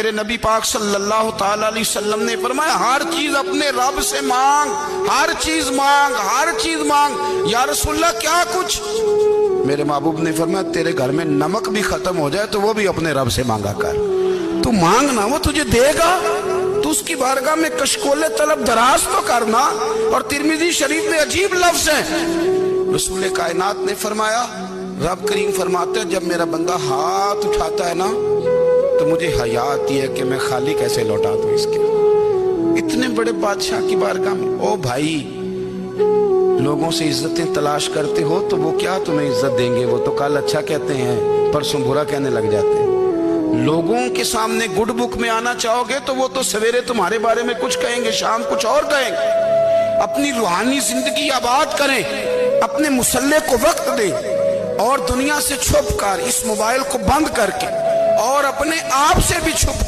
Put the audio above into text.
میرے نبی پاک صلی اللہ تعالی علیہ وسلم نے فرمایا ہر چیز اپنے رب سے مانگ، ہر چیز مانگ، ہر چیز مانگ۔ یا رسول اللہ کیا کچھ؟ میرے محبوب نے فرمایا تیرے گھر میں نمک بھی ختم ہو جائے تو وہ بھی اپنے رب سے مانگا کر، تو مانگنا وہ تجھے دے گا، تو اس کی بارگاہ میں کشکول طلب دراز تو کرنا۔ اور ترمذی شریف میں عجیب لفظ ہے، رسول کائنات نے فرمایا، رب کریم فرماتے ہیں جب میرا بندہ ہاتھ اٹھاتا ہے نا تو مجھے حیا آتی ہے کہ میں خالی کیسے لوٹا دوں اس کے۔ اتنے بڑے بادشاہ کی بارگاہ میں، او بھائی لوگوں سے عزتیں تلاش کرتے ہو تو وہ کیا تمہیں عزت دیں گے؟ وہ تو کل اچھا کہتے ہیں پرسوں برا کہنے لگ جاتے ہیں۔ لوگوں کے سامنے گڈ بک میں آنا چاہو گے تو وہ تو سویرے تمہارے بارے میں کچھ کہیں گے، شام کچھ اور کہیں گے۔ اپنی روحانی زندگی آباد کریں، اپنے مصلح کو وقت دیں، اور دنیا سے چھپ کر اس موبائل کو بند کر کے اور اپنے آپ سے بھی چھپ